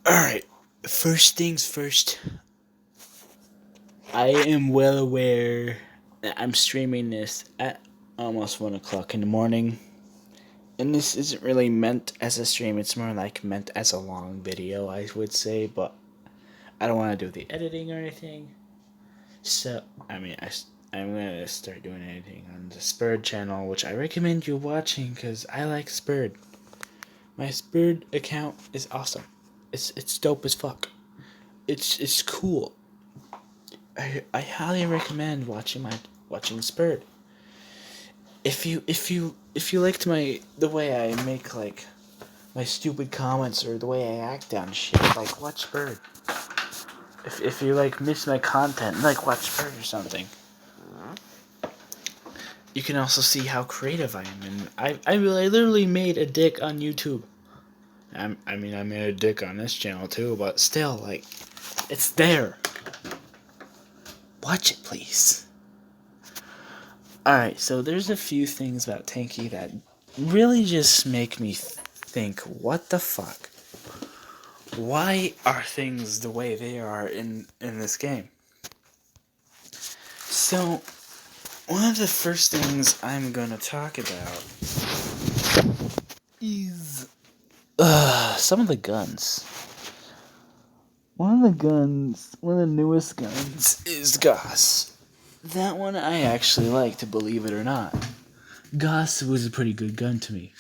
Alright, first things first. I am well aware that I'm streaming this at almost 1 o'clock in the morning. And this isn't really meant as a stream, it's more like meant as a long video, I would say, but I don't want to do the editing or anything. So, I'm gonna start doing anything on the Spurred channel, which I recommend you watching because I like Spurred. My Spurred account is awesome. It's dope as fuck. It's cool. I highly recommend watching Spurred. If you liked the way I make like my stupid comments or the way I act on shit, like watch Spurred. If you like miss my content, like watch Spurred or something. You can also see how creative I am, and I literally made a dick on YouTube. I made a dick on this channel too, but still, like, it's there. Watch it, please. Alright, so there's a few things about Tanki that really just make me think, what the fuck? Why are things the way they are in this game? So, one of the first things I'm gonna talk about is some of the guns. One of the newest guns is Goss. That one I actually like, to believe it or not. Goss was a pretty good gun to me.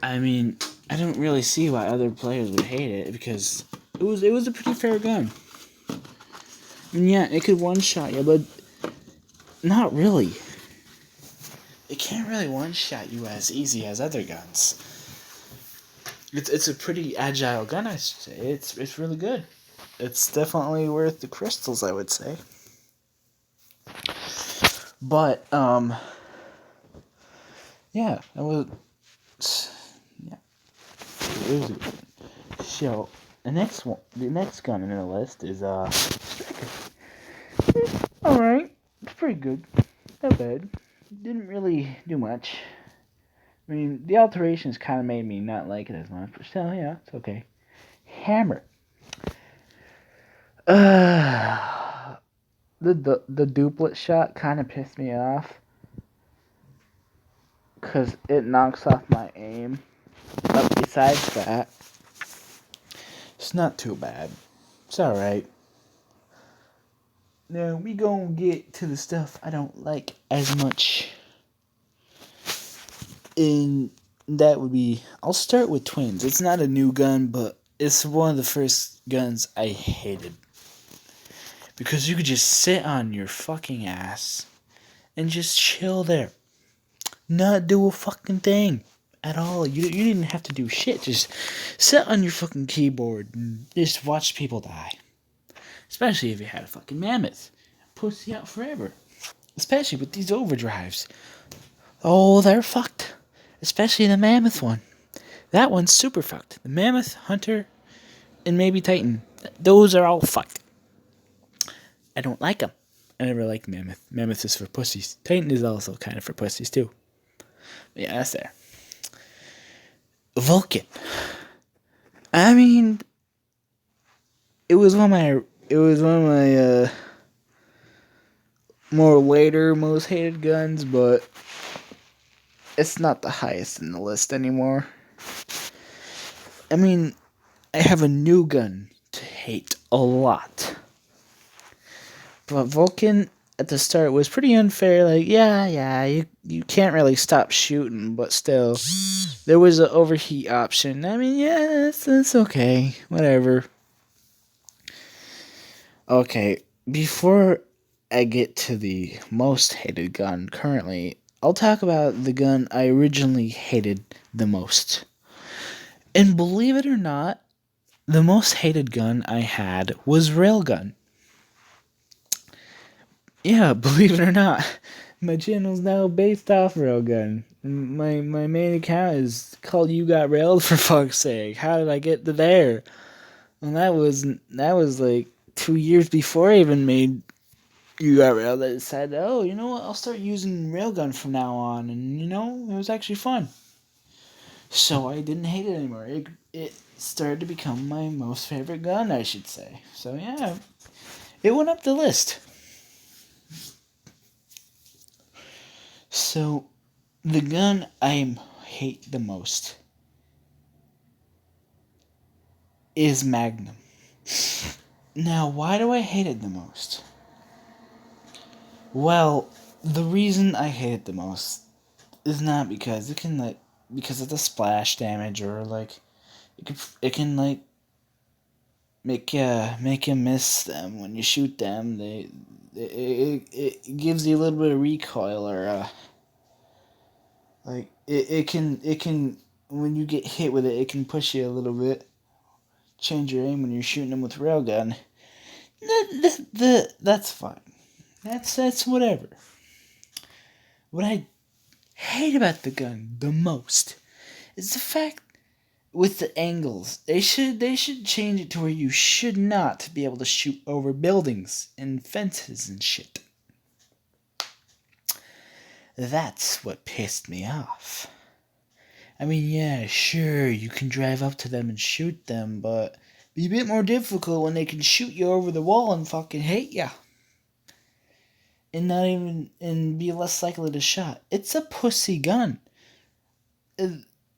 I mean, I don't really see why other players would hate it, because it was a pretty fair gun. And yeah, it could one-shot you, but not really. It can't really one-shot you as easy as other guns. It's a pretty agile gun, I should say. It's really good. It's definitely worth the crystals, I would say. But yeah, that was yeah. It was good. So the next gun in the list is Striker. All right, it's pretty good. Not bad. Didn't really do much. I mean, the alterations kind of made me not like it as much, but still, yeah, it's okay. Hammer. The duplet shot kind of pissed me off, because it knocks off my aim. But besides that, it's not too bad. It's alright. Now, we gonna get to the stuff I don't like as much. And that would be... I'll start with twins. It's not a new gun, but it's one of the first guns I hated. Because you could just sit on your fucking ass and just chill there. Not do a fucking thing at all. You didn't have to do shit. Just sit on your fucking keyboard and just watch people die. Especially if you had a fucking mammoth. Pussy out forever. Especially with these overdrives. Oh, they're fucked. Especially the mammoth one. That one's super fucked. The mammoth, hunter, and maybe titan. Those are all fucked. I don't like them. I never liked mammoth. Mammoth is for pussies. Titan is also kind of for pussies too. But yeah, that's there. Vulcan. I mean, it was one of my more later most hated guns, but it's not the highest in the list anymore. I mean, I have a new gun to hate a lot. But Vulcan at the start was pretty unfair. Like, you can't really stop shooting, but still, there was an overheat option. I mean, yeah, that's okay. Whatever. Okay, before I get to the most hated gun currently, I'll talk about the gun I originally hated the most. And believe it or not, the most hated gun I had was Railgun. Yeah, believe it or not, my channel's now based off Railgun. My main account is called You Got Railed, for fuck's sake. How did I get to there? And that was like 2 years before I even made You Got Railed. I decided, oh, you know what, I'll start using Railgun from now on. And, you know, it was actually fun. So I didn't hate it anymore. It started to become my most favorite gun, I should say. So yeah, it went up the list. So the gun I hate the most is Magnum. Now, why do I hate it the most? Well, the reason I hate it the most is not because it can because of the splash damage or it can make you miss them when you shoot them. It gives you a little bit of recoil or it can when you get hit with it, it can push you a little bit, change your aim when you're shooting them with railgun. That's fine. That's whatever. What I hate about the gun the most is the fact with the angles. They should change it to where you should not be able to shoot over buildings and fences and shit. That's what pissed me off. I mean, yeah, sure, you can drive up to them and shoot them, but be a bit more difficult when they can shoot you over the wall and fucking hate ya. And be less likely to shot. It's a pussy gun.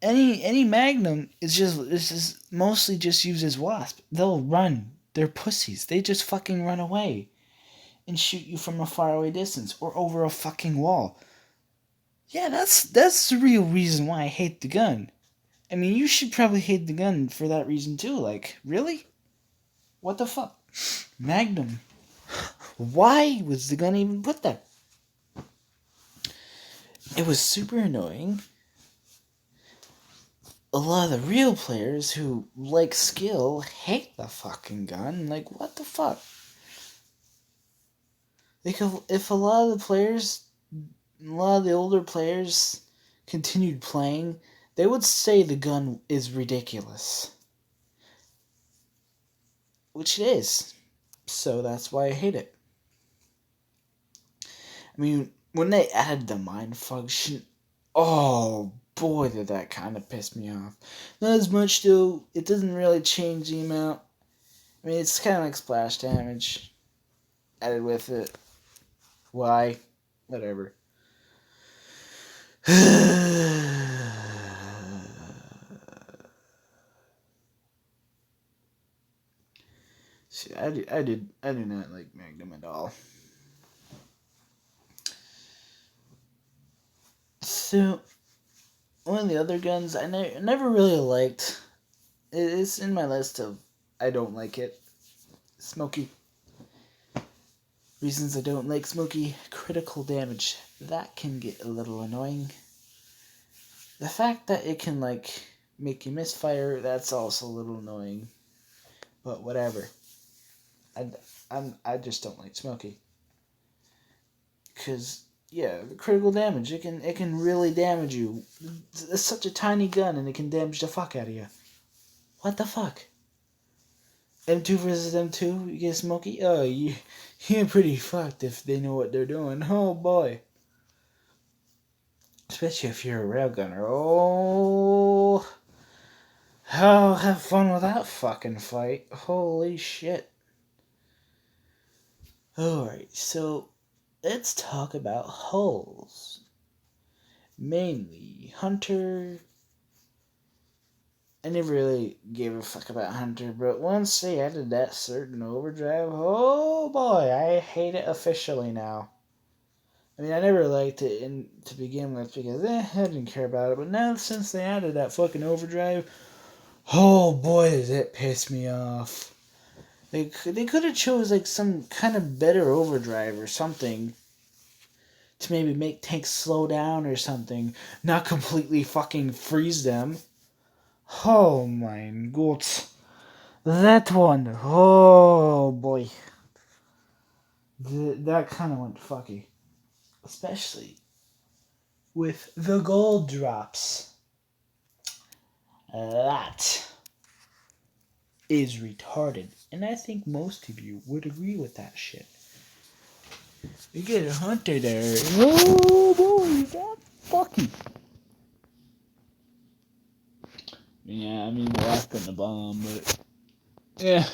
Any Magnum is just mostly just used as wasp. They'll run. They're pussies. They just fucking run away and shoot you from a faraway distance or over a fucking wall. Yeah, that's the real reason why I hate the gun. I mean, you should probably hate the gun for that reason too. Like, really? What the fuck? Magnum. Why was the gun even put there? It was super annoying. A lot of the real players who like skill hate the fucking gun. Like, what the fuck? Like, if a lot of the older players continued playing, they would say the gun is ridiculous. Which it is. So that's why I hate it. I mean, when they added the mind function, oh boy, did that kind of piss me off. Not as much though. It doesn't really change the amount. I mean, it's kind of like splash damage added with it. Why? Whatever. See, I do not like Magnum at all. So, one of the other guns I never really liked. It's in my list of I don't like it. Smoky. Reasons I don't like smoky. Critical damage. That can get a little annoying. The fact that it can make you misfire, that's also a little annoying. But whatever. I just don't like smoky. Cause yeah, the critical damage, it can really damage you. It's such a tiny gun and it can damage the fuck out of you. What the fuck? M2 versus M2, you get smoky? Oh, you're pretty fucked if they know what they're doing. Oh boy. Especially if you're a railgunner. Oh, have fun with that fucking fight. Holy shit. Alright, so let's talk about hulls. Mainly Hunter. I never really gave a fuck about Hunter, but once they added that certain overdrive, oh boy, I hate it officially now. I mean, I never liked it to begin with because I didn't care about it, but now since they added that fucking overdrive, oh boy, does it piss me off. They could have chose some kind of better overdrive or something to maybe make tanks slow down or something, not completely fucking freeze them. Oh my god. That one. Oh boy. That kind of went fucky. Especially with the gold drops. That is retarded. And I think most of you would agree with that shit. You get a Hunter there. Oh boy, that fucky. Yeah, I mean, the last putting a bomb, but yeah,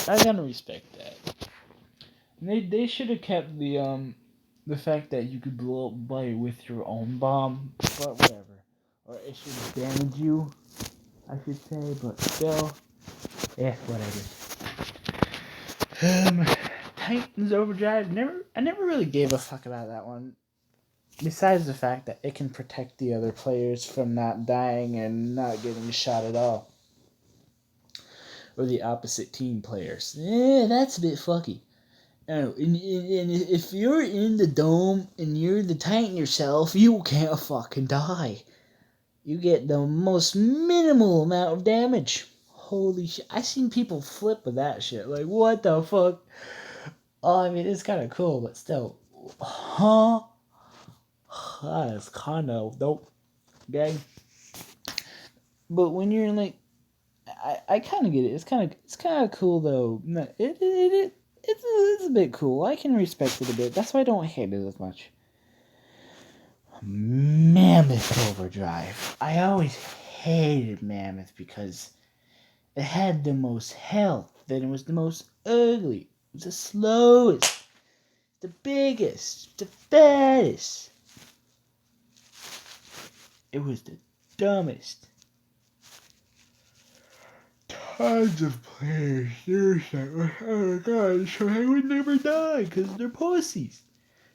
I gotta respect that. And they should have kept the fact that you could blow up by with your own bomb, but whatever. Or it should damage you, I should say, but still, whatever. Titans Overdrive. I never really gave a fuck about that one. Besides the fact that it can protect the other players from not dying and not getting shot at all. Or the opposite team players. That's a bit fucky. Oh, and if you're in the dome and you're the Titan yourself, you can't fucking die. You get the most minimal amount of damage. Holy shit. I seen people flip with that shit. Like, what the fuck? Oh, I mean, it's kind of cool, but still. Huh? That's kind of dope. Gang. But when you're like, I kind of get it. It's kind of cool though. It's a bit cool. I can respect it a bit. That's why I don't hate it as much. Mammoth Overdrive. I always hated Mammoth because it had the most health. Then it was the most ugly. It was the slowest. The biggest. The fattest. It was the dumbest. Tons of players. Seriously. Oh my god. So I would never die because they're pussies.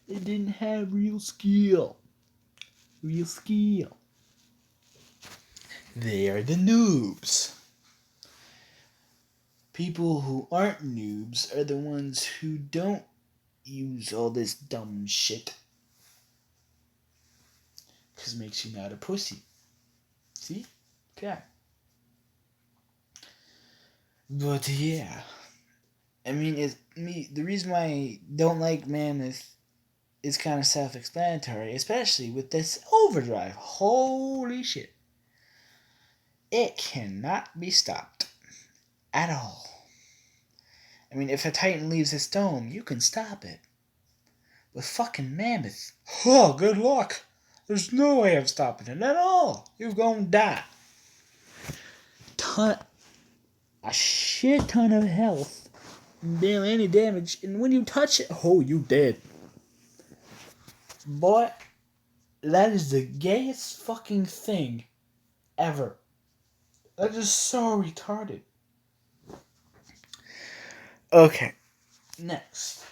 They didn't have real skill. Real skill. They are the noobs. People who aren't noobs are the ones who don't use all this dumb shit. Because it makes you not a pussy. See? Okay. But yeah. I mean, the reason why I don't like Mammoth is kind of self-explanatory, especially with this overdrive. Holy shit. It cannot be stopped. At all. I mean, if a Titan leaves his dome, you can stop it. With fucking Mammoth. Oh, good luck. There's no way of stopping it at all. You're gonna die. A shit ton of health. Barely any damage. And when you touch it, oh, you dead. Boy, that is the gayest fucking thing ever. That is so retarded. Okay, next.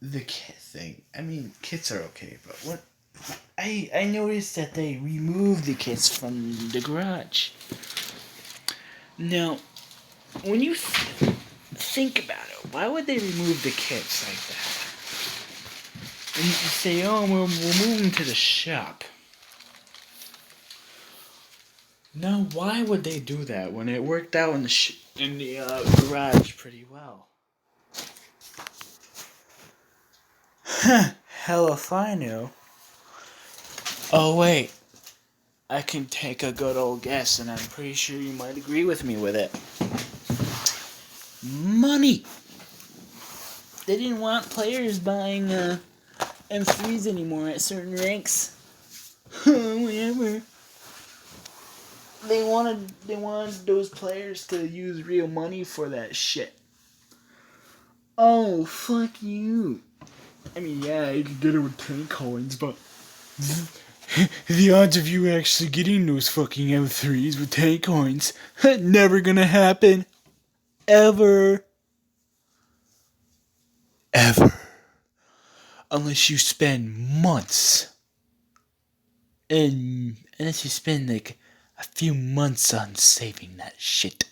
The kit thing. I mean, kits are okay, but what... I noticed that they removed the kits from the garage. Now, when you think about it, why would they remove the kits like that? And you say, oh, we'll move them to the shop. Now, why would they do that when it worked out in the garage pretty well? Hell if I know. Oh, wait. I can take a good old guess, and I'm pretty sure you might agree with me with it. Money! They didn't want players buying M3s anymore at certain ranks. Whatever. They wanted those players to use real money for that shit. Oh, fuck you. I mean, yeah, you could get it with 10 coins, but the odds of you actually getting those fucking M3s with 10 coins, never gonna happen. Ever. Ever. Unless you spend months. And unless you spend like a few months on saving that shit.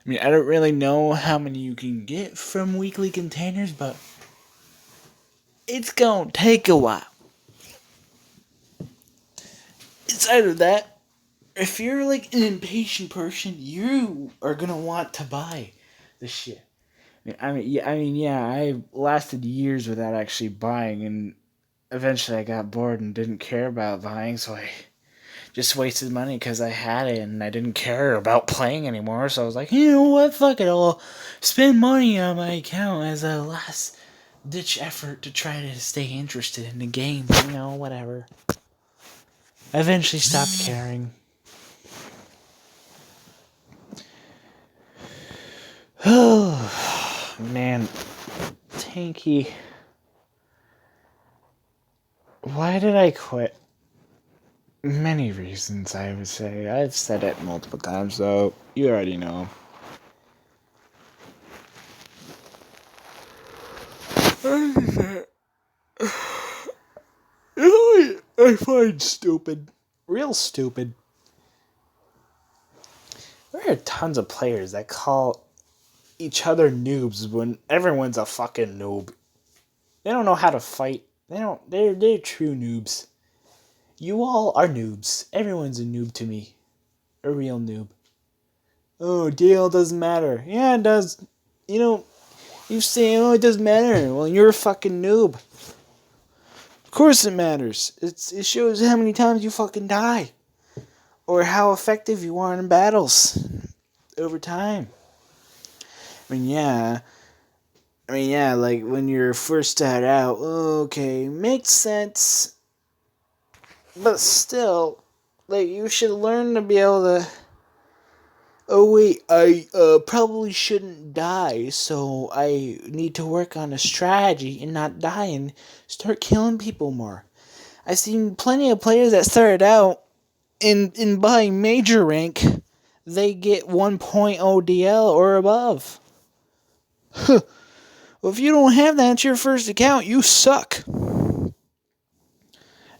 I mean, I don't really know how many you can get from weekly containers, but it's gonna take a while. It's either that, if you're like an impatient person, you are gonna want to buy the shit. I mean, yeah, I lasted years without actually buying, and eventually I got bored and didn't care about buying, so I just wasted money because I had it and I didn't care about playing anymore. So I was like, you know what, fuck it, I'll spend money on my account as a last ditch effort to try to stay interested in the game, whatever. I eventually stopped caring. Oh, man. Tanky. Why did I quit? Many reasons, I would say. I've said it multiple times, though. You already know. I find stupid. Real stupid. There are tons of players that call each other noobs when everyone's a fucking noob. They don't know how to fight. They're true noobs. You all are noobs. Everyone's a noob to me. A real noob. Oh, DL doesn't matter. Yeah, it does. You know, you say, oh, it doesn't matter. Well, you're a fucking noob. Of course it matters. It shows how many times you fucking die. Or how effective you are in battles. Over time. Yeah, like when you're first start out, okay, makes sense. But still, like, you should learn to be able to, oh wait, I probably shouldn't die, so I need to work on a strategy and not die and start killing people more. I've seen plenty of players that started out in by major rank, they get 1.0 DL or above. Well, if you don't have that, it's your first account, you suck.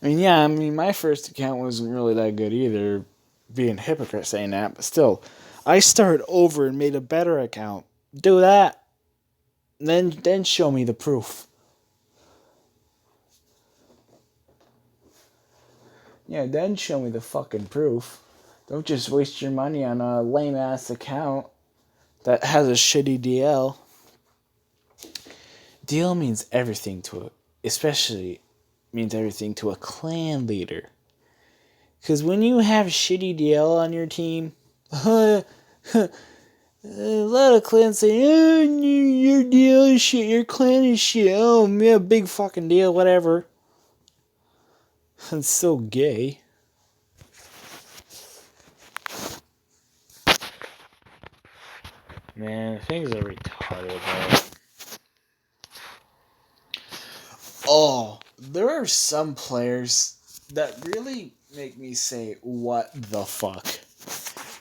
My first account wasn't really that good either, being a hypocrite saying that, but still, I started over and made a better account. Do that. Then show me the proof. Yeah, then show me the fucking proof. Don't just waste your money on a lame-ass account that has a shitty DL. DL means everything to it, especially means everything to a clan leader. Because when you have shitty DL on your team, a lot of clans say, oh, your deal is shit, your clan is shit, oh, yeah, big fucking deal, whatever. It's so gay. Man, things are retarded, though. Oh, there are some players that really make me say, what the fuck?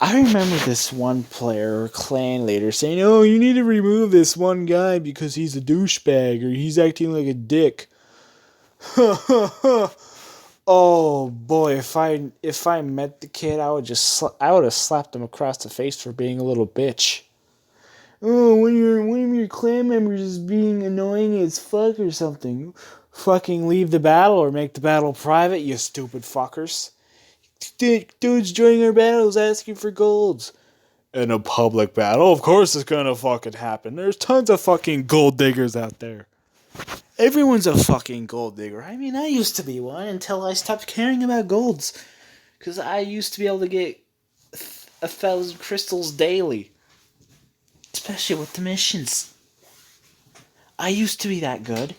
I remember this one player or clan leader saying, oh, you need to remove this one guy because he's a douchebag or he's acting like a dick. Oh boy, if I met the kid, I would have slapped him across the face for being a little bitch. Oh, one of your clan members is being annoying as fuck or something, fucking leave the battle or make the battle private, you stupid fuckers. Dudes joining our battles asking for golds. In a public battle, of course it's gonna fucking happen. There's tons of fucking gold diggers out there. Everyone's a fucking gold digger. I used to be one until I stopped caring about golds. Because I used to be able to get 1,000 crystals daily. Especially with the missions. I used to be that good.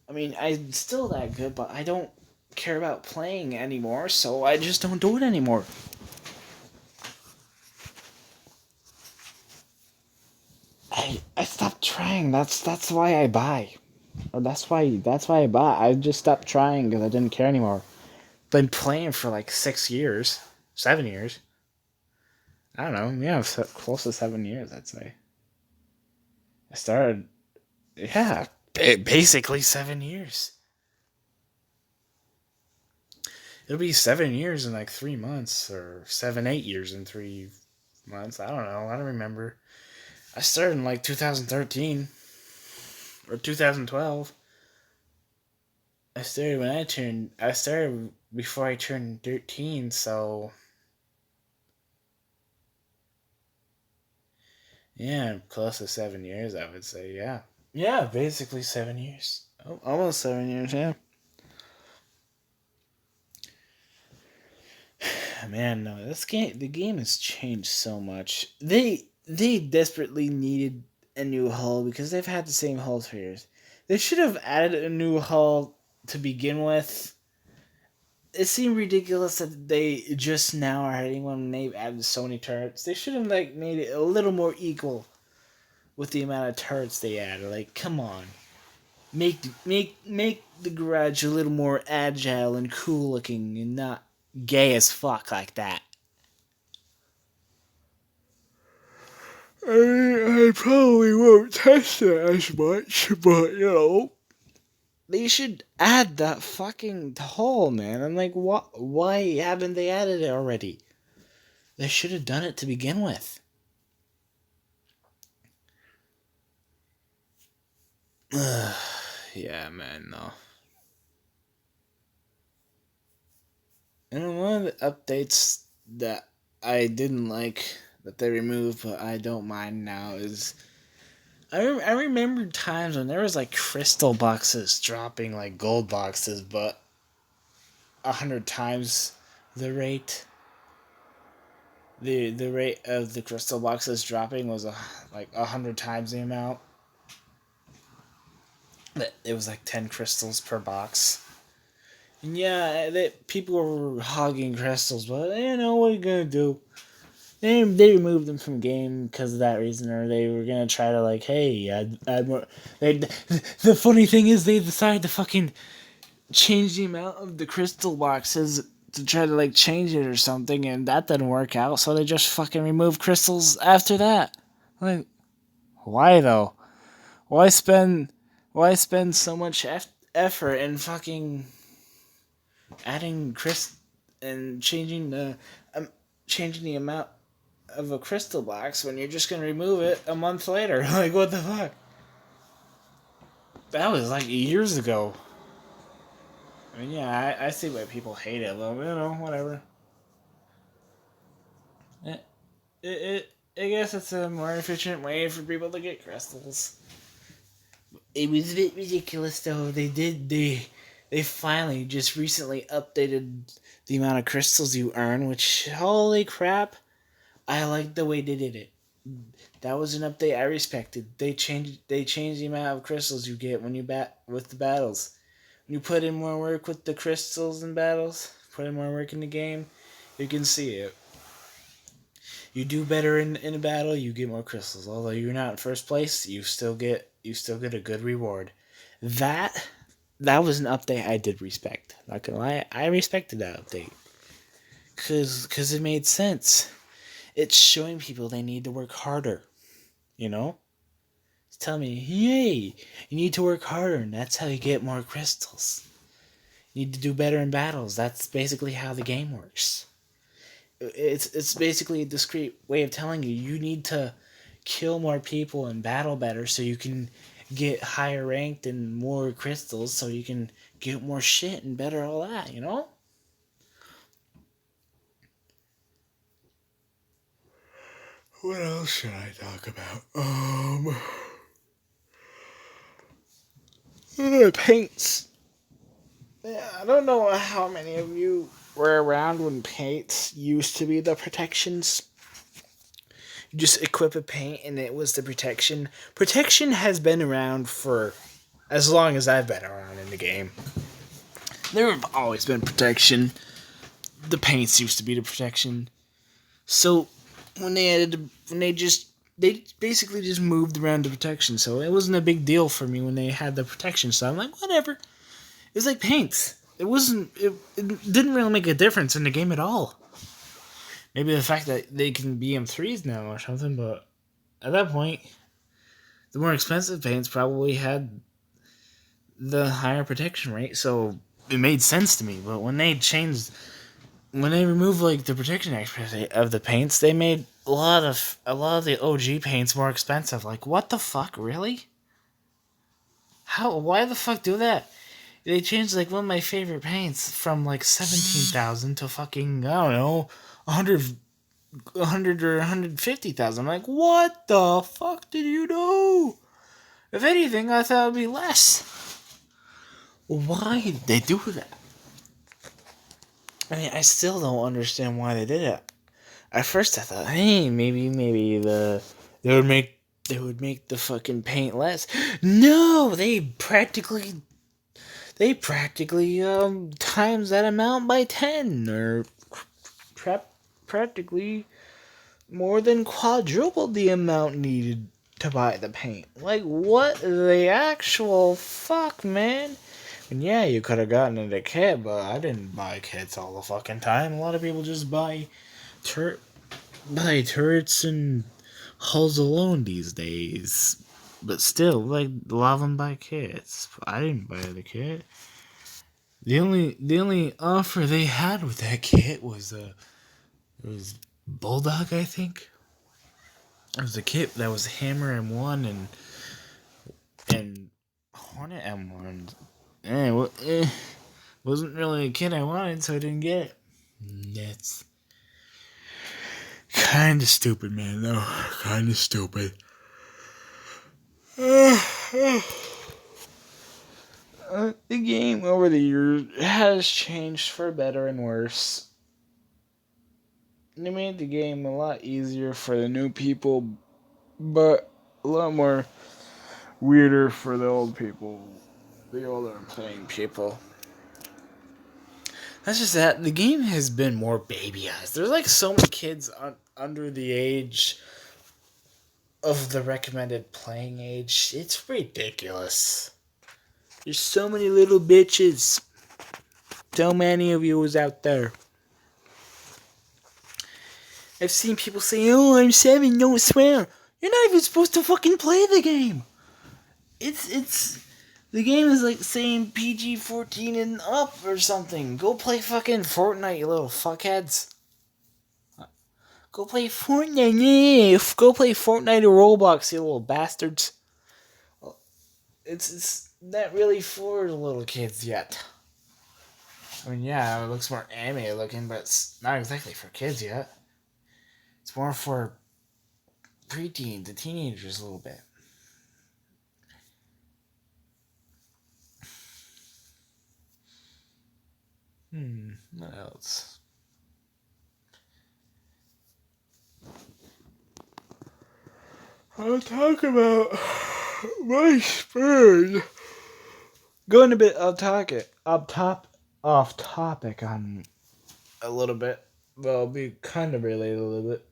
I'm still that good, but I don't care about playing anymore, so I just don't do it anymore. I stopped trying. That's why I buy. That's why I bought. I just stopped trying because I didn't care anymore. Been playing for like 6 years, 7 years. I don't know. Yeah, close to 7 years, I'd say. I started. Yeah, basically 7 years. It'll be 7 years in like 3 months, or 7, 8 years in 3 months. I don't know. I don't remember. I started in like 2013 or 2012. I started before I turned 13, so yeah, close to 7 years, I would say. Yeah, basically 7 years. Oh, almost 7 years. Yeah. Man, no, the game has changed so much. They desperately needed a new hull because they've had the same hull for years. They should have added a new hull to begin with. it seemed ridiculous that they just now are adding one when they added so many turrets. They should have like made it a little more equal with the amount of turrets they added. Like, come on, make the garage a little more agile and cool looking, and not gay as fuck like that. I probably won't test it as much, but they should add that fucking hole, man. I'm like, what? Why haven't they added it already? They should have done it to begin with. Yeah, man, no. And one of the updates that I didn't like that they removed, but I don't mind now, is I remember times when there was like crystal boxes dropping like gold boxes, but 100 times the rate. The rate of the crystal boxes dropping was like 100 times the amount. It was like 10 crystals per box. And yeah, that people were hogging crystals, but what are you gonna do? They removed them from game because of that reason, or they were gonna try to like, hey, add more. The funny thing is, they decided to fucking change the amount of the crystal boxes to try to like change it or something, and that didn't work out. So they just fucking removed crystals after that. Like, why though? Why spend why spend so much effort in fucking adding and changing the amount of a crystal box when you're just gonna remove it a month later? Like, what the fuck? That was like years ago. I mean, yeah, I see why people hate it, but whatever. It, I guess it's a more efficient way for people to get crystals. It was a bit ridiculous though. They finally just recently updated the amount of crystals you earn, which, holy crap, I like the way they did it. That was an update I respected. They changed the amount of crystals you get when you bat with the battles. When you put in more work with the crystals and battles, put in more work in the game, you can see it. You do better in a battle, you get more crystals. Although you're not in first place, you still get a good reward. That that was an update I did respect. Not gonna lie, I respected that update because it made sense. It's showing people they need to work harder. You know, it's telling me, hey, you need to work harder, and that's how you get more crystals. You need to do better in battles. That's basically how the game works. It's basically a discrete way of telling you need to kill more people and battle better so you can get higher ranked and more crystals so you can get more shit and better all that. What else should I talk about? Paints. Yeah, I don't know how many of you were around when paints used to be the protections. You just equip a paint and it was the protection. Protection has been around for as long as I've been around in the game. There have always been protection. The paints used to be the protection. So they basically just moved around the protection. So it wasn't a big deal for me when they had the protection. So I'm like, whatever. It's like paints. It didn't really make a difference in the game at all. Maybe the fact that they can be M3s now or something, but at that point, the more expensive paints probably had the higher protection rate, so it made sense to me. But when they removed like the protection aspect of the paints, they made a lot of the OG paints more expensive. Like, what the fuck, really? How? Why the fuck do that? They changed like one of my favorite paints from like 17,000 to fucking, I don't know, 100 or 150,000. I'm like, what the fuck did you do? If anything, I thought it would be less. Why did they do that? I mean, I still don't understand why they did it. At first, I thought, hey, maybe they would make the fucking paint less. No, they they practically times that amount by 10, or practically more than quadrupled the amount needed to buy the paint. Like, what the actual fuck, man? And yeah, you could have gotten it a kit, but I didn't buy kits all the fucking time. A lot of people just buy turrets and hulls alone these days. But still, like, a lot of them buy kits. I didn't buy the kit. The only offer they had with that kit was it was Bulldog, I think. It was a kit that was Hammer M1 and Hornet M1. Wasn't really a kit I wanted, so I didn't get it. That's kind of stupid, man. Though kind of stupid. The game over the years has changed for better and worse. They made the game a lot easier for the new people, but a lot more weirder for the old people, the older playing people. That's just that the game has been more babyized. There's like so many kids under the age of the recommended playing age. It's ridiculous. There's so many little bitches. So many of you out there. I've seen people say, "Oh, I'm 7, don't swear." You're not even supposed to fucking play the game. It's the game is like saying PG-14 and up or something. Go play fucking Fortnite, you little fuckheads. Go play Fortnite. Go play Fortnite or Roblox, you little bastards. It's not really for the little kids yet. I mean, yeah, it looks more anime looking, but it's not exactly for kids yet. It's more for preteens and teenagers a little bit. What else? I'll talk about my spurs. Going a bit off topic on a little bit. Well, I'll be kind of related a little bit.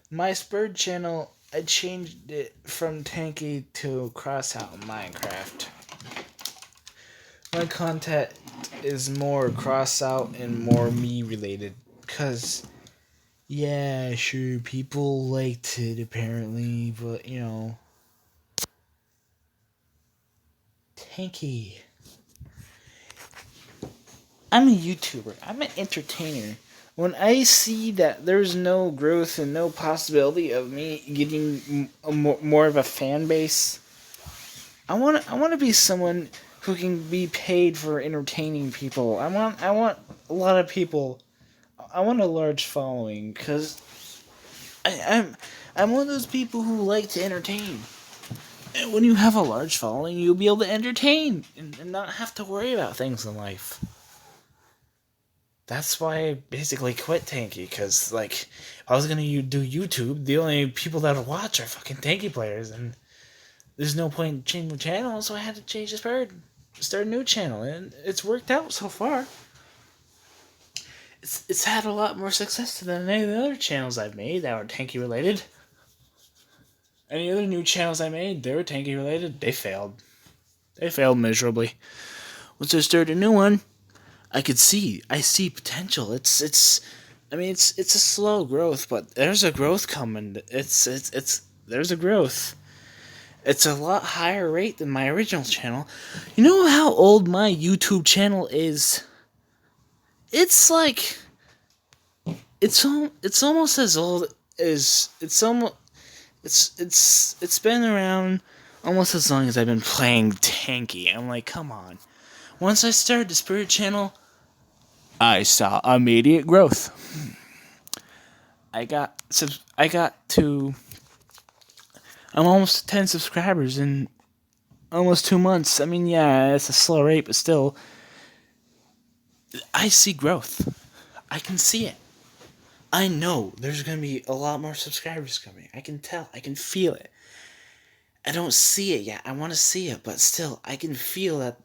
My Spurred channel, I changed it from tanki to crossout in Minecraft. My content is more crossout and more me related. Because, yeah, sure, people liked it apparently, but, you know. Tanky. I'm a YouTuber. I'm an entertainer. When I see that there's no growth and no possibility of me getting more of a fan base, I want to be someone who can be paid for entertaining people. I want a lot of people. I want a large following because I'm one of those people who like to entertain. And when you have a large following, you'll be able to entertain and not have to worry about things in life. That's why I basically quit tanki, because, like, if I was going to do YouTube, the only people that would watch are fucking tanki players, and there's no point in changing the channel, so I had to change the start a new channel, and it's worked out so far. It's had a lot more success than any of the other channels I've made that were tanki related. Any other new channels I made, they were tanki related, they failed. They failed miserably. Once I started a new one, I see potential. It's a slow growth, but there's a growth coming. There's a growth. It's a lot higher rate than my original channel. You know how old my YouTube channel is? It's like it's almost as old as it's been around almost as long as I've been playing tanki. I'm like, come on. Once I started the Spirit channel, I saw immediate growth. I'm almost 10 subscribers in almost 2 months. I mean, yeah, it's a slow rate, but still, I see growth. I can see it. I know there's going to be a lot more subscribers coming. I can tell. I can feel it. I don't see it yet. I want to see it, but still, I can feel that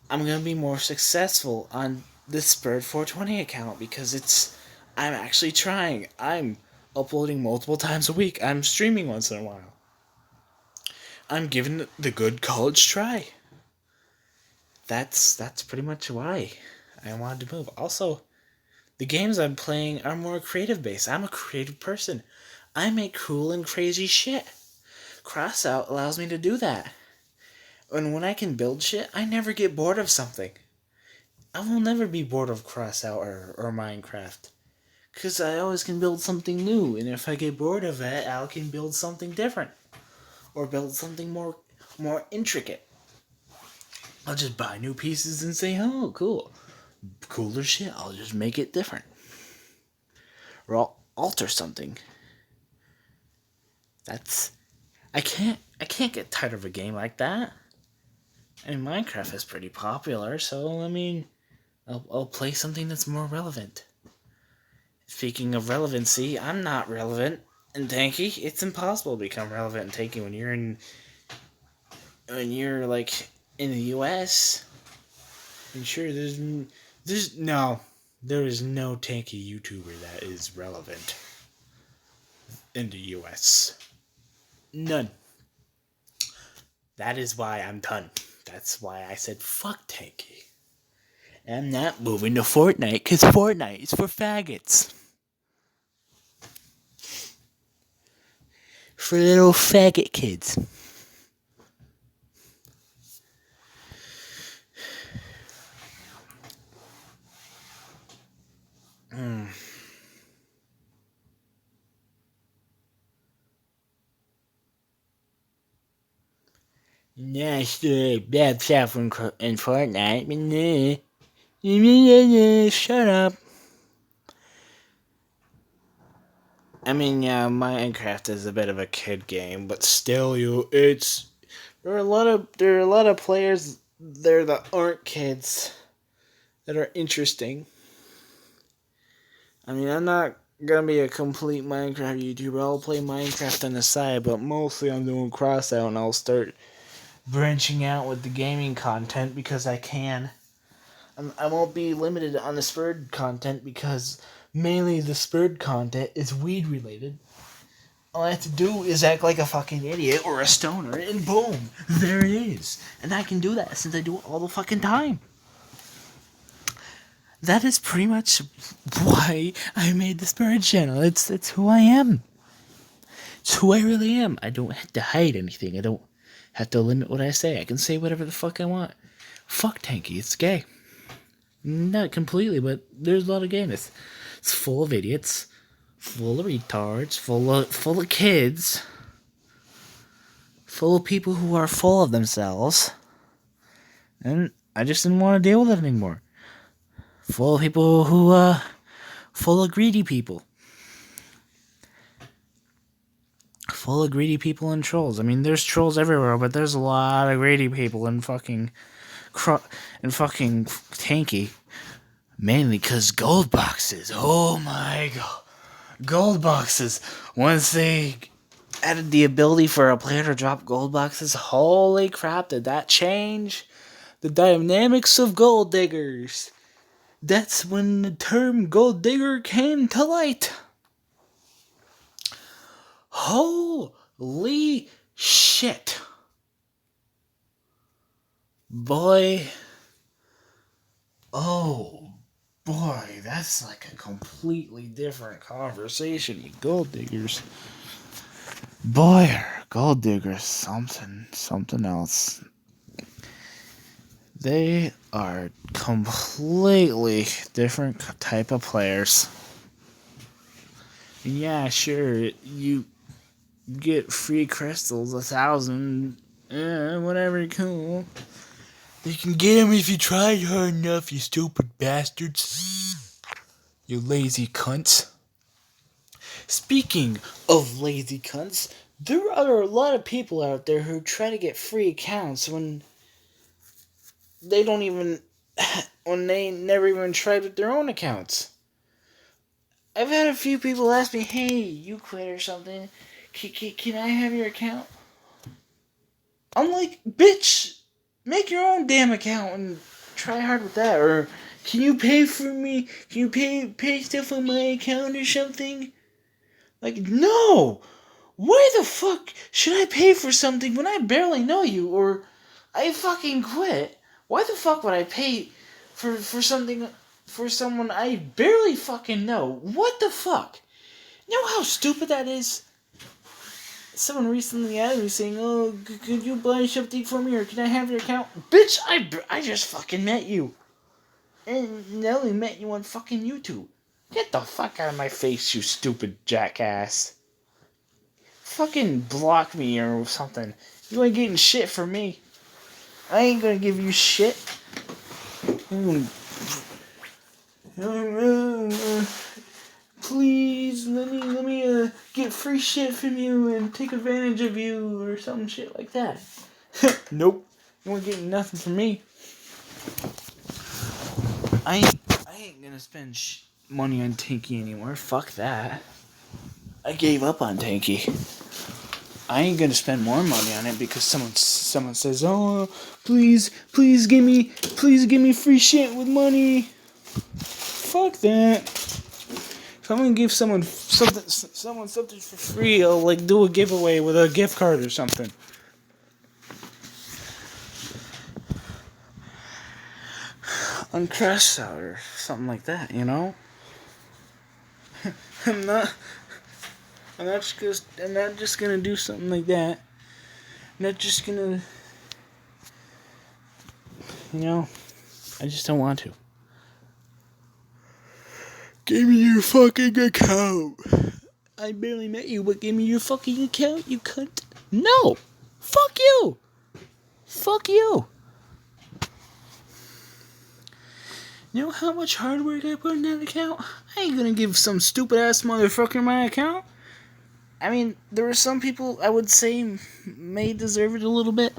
I'm gonna be more successful on the Spurred 420 account because I'm actually trying. I'm uploading multiple times a week. I'm streaming once in a while. I'm giving it the good college try. That's pretty much why I wanted to move. Also, the games I'm playing are more creative based. I'm a creative person. I make cool and crazy shit. Crossout allows me to do that. And when I can build shit, I never get bored of something. I will never be bored of Crossout or Minecraft. Because I always can build something new. And if I get bored of it, I can build something different. Or build something more intricate. I'll just buy new pieces and say, oh, cool. Cooler shit, I'll just make it different. Or I'll alter something. I can't get tired of a game like that. I mean, Minecraft is pretty popular, so I'll play something that's more relevant. Speaking of relevancy, I'm not relevant in tanki. It's impossible to become relevant in tanki when you're like in the U.S. And sure, there is no tanki YouTuber that is relevant in the U.S. None. That is why I'm done. That's why I said fuck tanki. I'm not moving to Fortnite because Fortnite is for faggots. For little faggot kids. Yeah, sure, bad stuff in Fortnite. Shut up. I mean, yeah, Minecraft is a bit of a kid game, but still, there are a lot of players there that aren't kids that are interesting. I mean, I'm not gonna be a complete Minecraft YouTuber. I'll play Minecraft on the side, but mostly I'm doing Crossout, and I'll start branching out with the gaming content because I can. I won't be limited on the Spurred content because mainly the Spurred content is weed related. All I have to do is act like a fucking idiot or a stoner, and boom, there it is. And I can do that since I do it all the fucking time. That is pretty much why I made the Spurred channel. It's who I am. It's who I really am. I don't have to hide anything. I don't have to limit what I say. I can say whatever the fuck I want. Fuck tanki, it's gay. Not completely, but there's a lot of gayness. It's full of idiots, full of retards, full of kids, full of people who are full of themselves, and I just didn't want to deal with it anymore. Full of people who, full of greedy people. Full of greedy people and trolls. I mean, there's trolls everywhere, but there's a lot of greedy people in fucking tanki. Mainly because gold boxes. Oh my god. Gold boxes. Once they added the ability for a player to drop gold boxes, holy crap, did that change the dynamics of gold diggers. That's when the term gold digger came to light. Holy shit. Boy. Oh boy, that's like a completely different conversation with gold diggers. Boy, are gold diggers something else. They are completely different type of players. Yeah, sure, you get free crystals, 1,000, whatever, cool. You can get them if you try hard enough, you stupid bastards. You lazy cunts. Speaking of lazy cunts, there are a lot of people out there who try to get free accounts when they never even tried with their own accounts. I've had a few people ask me, hey, you quit or something, can I have your account? I'm like, bitch, make your own damn account and try hard with that. Or can you pay for me? Can you pay stuff on my account or something? Like, no! Why the fuck should I pay for something when I barely know you or I fucking quit? Why the fuck would I pay for something for someone I barely fucking know? What the fuck? You know how stupid that is? Someone recently asked me saying, "Oh, could you buy something for me or can I have your account?" Bitch, I just fucking met you. And I only met you on fucking YouTube. Get the fuck out of my face, you stupid jackass. Fucking block me or something. You ain't getting shit from me. I ain't gonna give you shit. Please let me get free shit from you and take advantage of you or some shit like that. Nope. You ain't getting nothing from me. I ain't gonna spend money on Tanky anymore. Fuck that. I gave up on Tanky. I ain't gonna spend more money on it because someone says, "Oh, please give me free shit with money." Fuck that. If I'm gonna give someone something for free, I'll like do a giveaway with a gift card or something. On Crash Out or something like that, you know? I'm not just gonna do something like that. I'm not just gonna, you know, I just don't want to. Give me your fucking account. I barely met you, but give me your fucking account, you cunt. No! Fuck you! Fuck you! You know how much hard work I put in that account? I ain't gonna give some stupid ass motherfucker my account. I mean, there are some people I would say may deserve it a little bit.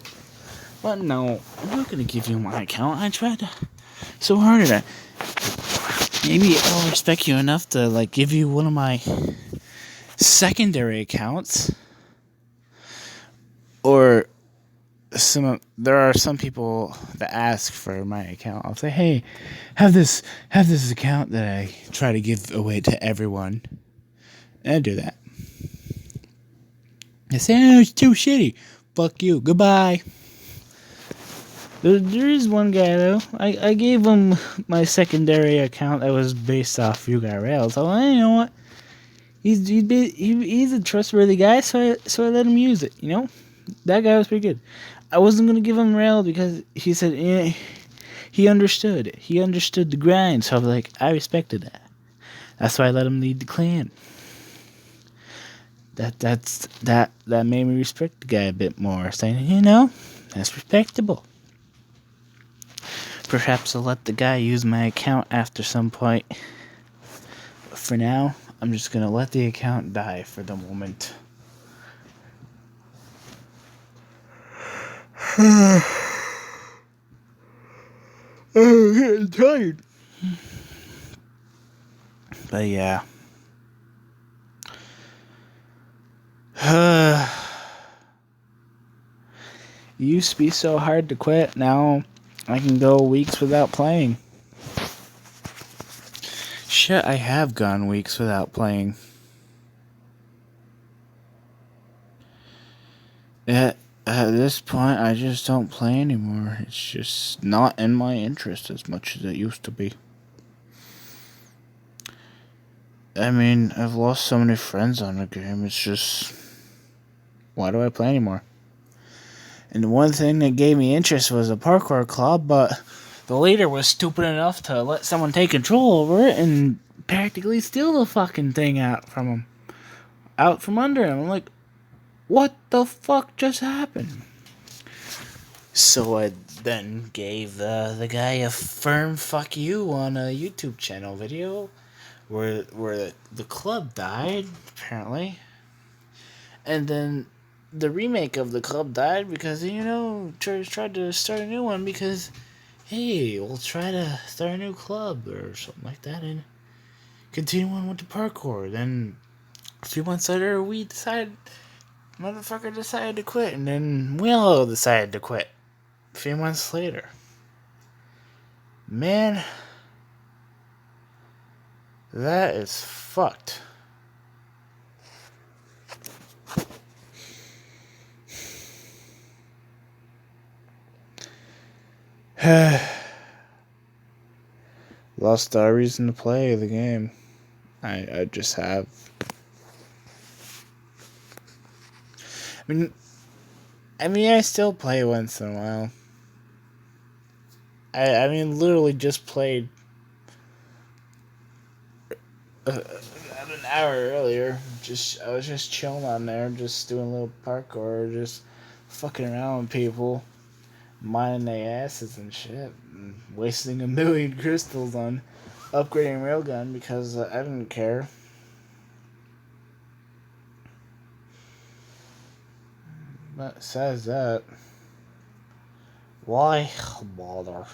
But no, I'm not gonna give you my account. I tried so hard at it. Maybe I'll respect you enough to like give you one of my secondary accounts. Or there are some people that ask for my account. I'll say, "Hey, have this account that I try to give away to everyone." And I do that. They say, "Oh, it's too shitty." Fuck you. Goodbye. There is one guy though. I gave him my secondary account that was based off URL. So you know what? He's a trustworthy guy. So I let him use it. You know, that guy was pretty good. I wasn't gonna give him rail because he said he understood. He understood the grind. So I was like, I respected that. That's why I let him lead the clan. That made me respect the guy a bit more. Saying, you know, that's respectable. Perhaps I'll let the guy use my account after some point. But for now, I'm just gonna let the account die for the moment. I'm getting tired. But yeah. It used to be so hard to quit. Now I can go weeks without playing. Shit, I have gone weeks without playing. At this point, I just don't play anymore. It's just not in my interest as much as it used to be. I mean, I've lost so many friends on the game. It's just, why do I play anymore? And the one thing that gave me interest was a parkour club, but the leader was stupid enough to let someone take control over it and practically steal the fucking thing out from him. Out from under him. I'm like, what the fuck just happened? So I then gave the guy a firm fuck you on a YouTube channel video where the club died, apparently. And then the remake of the club died because, you know, tried to start a new one because, hey, we'll try to start a new club or something like that and continue on with the parkour. Then a few months later, motherfucker decided to quit, and then we all decided to quit a few months later. Man, that is fucked. Lost our reason to play the game. I just have. I still play once in a while. Literally just played about an hour earlier. I was just chilling on there, just doing a little parkour, just fucking around with people, minding their asses and shit, and wasting 1,000,000 crystals on upgrading railgun because I didn't care. But says that. Why bother?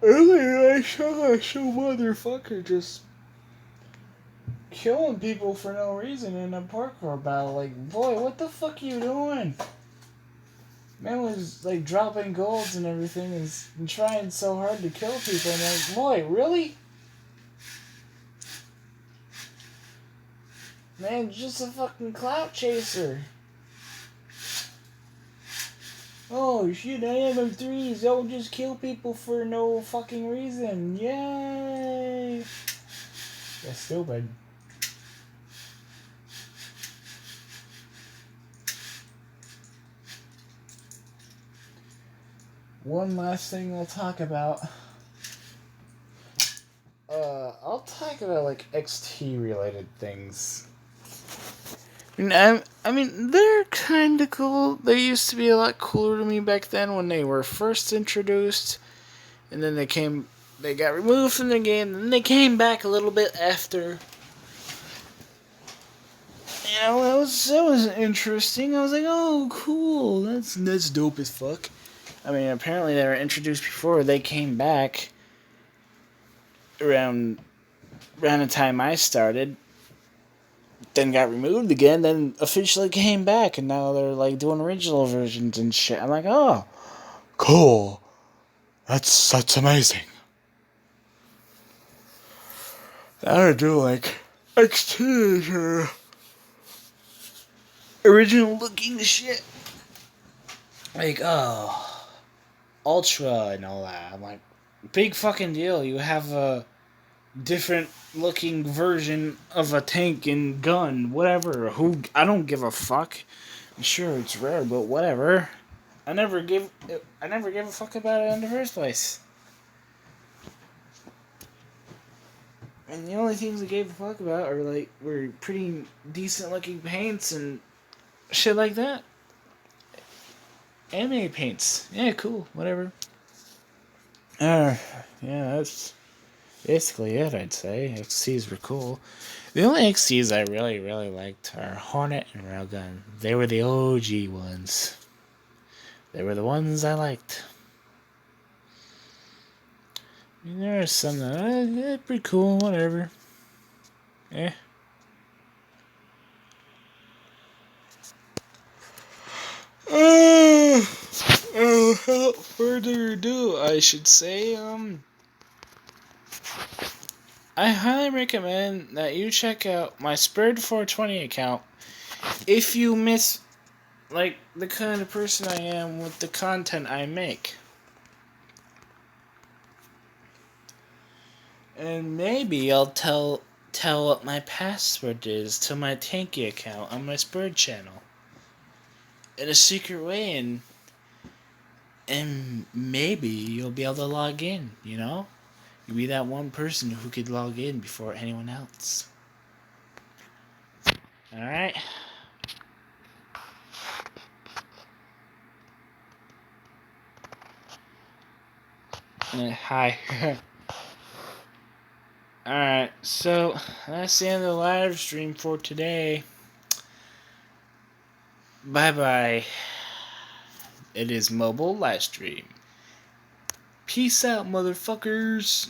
Earlier I saw some motherfucker just killing people for no reason in a parkour battle. Like, boy, what the fuck are you doing? Man was like dropping golds and everything and trying so hard to kill people. And like, boy, really? Man, just a fucking clout chaser. Oh shit, I have M3s. I'll just kill people for no fucking reason. Yay! That's stupid. One last thing I'll talk about. I'll talk about like XT related things. They're kind of cool. They used to be a lot cooler to me back then when they were first introduced, and then they got removed from the game, and then they came back a little bit after. You know, that was interesting. I was like, oh, cool. That's dope as fuck. Apparently they were introduced before they came back around the time I started. Then got removed again, then officially came back, and now they're like doing original versions and shit. I'm like, oh, cool. That's amazing. I would do like XT or original looking shit. Like, oh, Ultra and all that. I'm like, big fucking deal. You have a different looking version of a tank and gun, whatever. I don't give a fuck. I'm sure it's rare, but whatever. I never gave a fuck about it in the first place. And the only things I gave a fuck about were pretty decent looking paints and shit like that. Anime paints. Yeah, cool, whatever. Yeah, that's basically it, I'd say. XCs were cool. The only XCs I really, really liked are Hornet and Railgun. They were the OG ones. They were the ones I liked. There are some that pretty cool, whatever. Eh. Without further ado, I should say, I highly recommend that you check out my Spurred420 account if you miss, like, the kind of person I am with the content I make. And maybe I'll tell what my password is to my tanki account on my Spurred channel in a secret way, and maybe you'll be able to log in, you know? You'll be that one person who could log in before anyone else. Alright? Hi. Alright, so that's the end of the live stream for today. Bye-bye. It is mobile live stream. Peace out, motherfuckers.